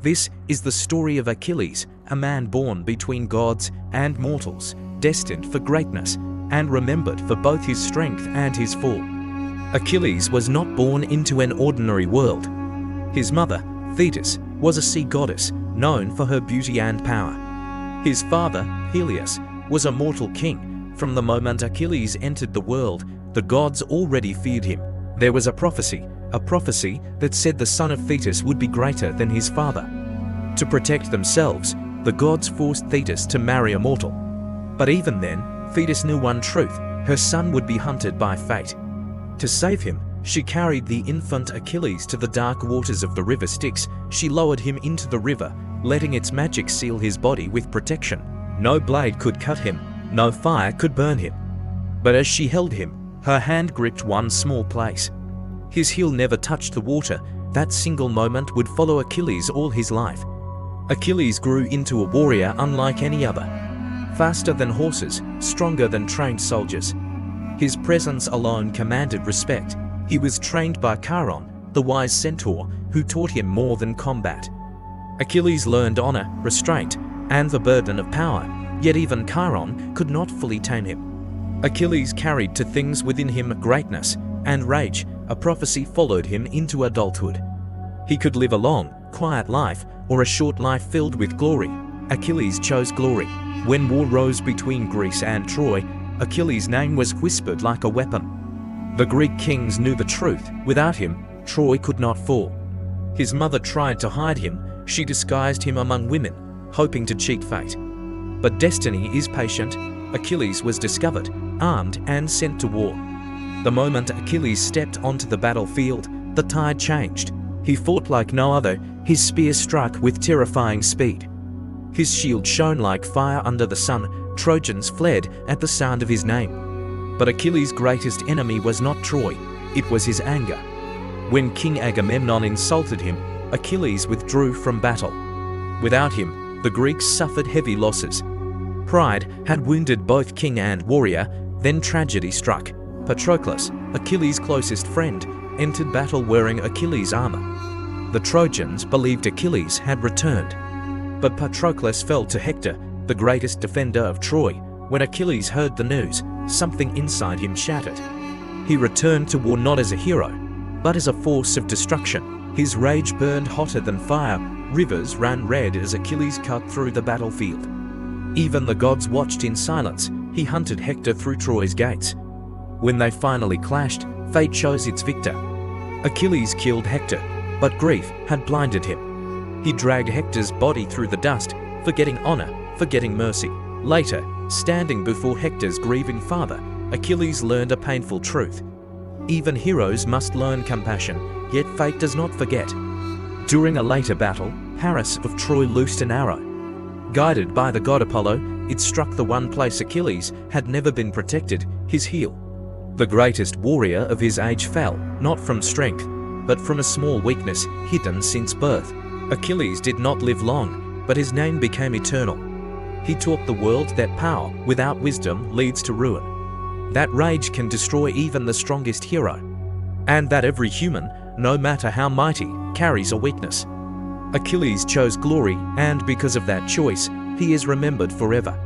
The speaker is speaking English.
This is the story of Achilles, a man born between gods and mortals, destined for greatness, and remembered for both his strength and his fall. Achilles was not born into an ordinary world. His mother, Thetis, was a sea goddess, known for her beauty and power. His father, Helios, was a mortal king. From the moment Achilles entered the world, the gods already feared him. There was a prophecy that said the son of Thetis would be greater than his father. To protect themselves, the gods forced Thetis to marry a mortal. But even then, Thetis knew one truth: her son would be hunted by fate. To save him, she carried the infant Achilles to the dark waters of the river Styx. She lowered him into the river, letting its magic seal his body with protection. No blade could cut him, no fire could burn him. But as she held him, her hand gripped one small place. His heel never touched the water. That single moment would follow Achilles all his life. Achilles grew into a warrior unlike any other. Faster than horses, stronger than trained soldiers. His presence alone commanded respect. He was trained by Chiron, the wise centaur, who taught him more than combat. Achilles learned honor, restraint, and the burden of power, yet even Chiron could not fully tame him. Achilles carried to things within him greatness and rage. A prophecy followed him into adulthood. He could live a long, quiet life or a short life filled with glory. Achilles chose glory. When war rose between Greece and Troy, Achilles' name was whispered like a weapon. The Greek kings knew the truth. Without him, Troy could not fall. His mother tried to hide him. She disguised him among women, hoping to cheat fate. But destiny is patient. Achilles was discovered, armed, and sent to war. The moment Achilles stepped onto the battlefield, the tide changed. He fought like no other. His spear struck with terrifying speed. His shield shone like fire under the sun. Trojans fled at the sound of his name. But Achilles' greatest enemy was not Troy, it was his anger. When King Agamemnon insulted him, Achilles withdrew from battle. Without him, the Greeks suffered heavy losses. Pride had wounded both king and warrior. Then tragedy struck. Patroclus, Achilles' closest friend, entered battle wearing Achilles' armor. The Trojans believed Achilles had returned. But Patroclus fell to Hector, the greatest defender of Troy. When Achilles heard the news, something inside him shattered. He returned to war not as a hero, but as a force of destruction. His rage burned hotter than fire. Rivers ran red as Achilles cut through the battlefield. Even the gods watched in silence. He hunted Hector through Troy's gates. When they finally clashed, fate chose its victor. Achilles killed Hector, but grief had blinded him. He dragged Hector's body through the dust, forgetting honor, forgetting mercy. Later, standing before Hector's grieving father, Achilles learned a painful truth. Even heroes must learn compassion, yet fate does not forget. During a later battle, Paris of Troy loosed an arrow. Guided by the god Apollo, it struck the one place Achilles had never been protected, his heel. The greatest warrior of his age fell, not from strength, but from a small weakness hidden since birth. Achilles did not live long, but his name became eternal. He taught the world that power without wisdom leads to ruin. That rage can destroy even the strongest hero. And that every human, no matter how mighty, carries a weakness. Achilles chose glory, and because of that choice, he is remembered forever.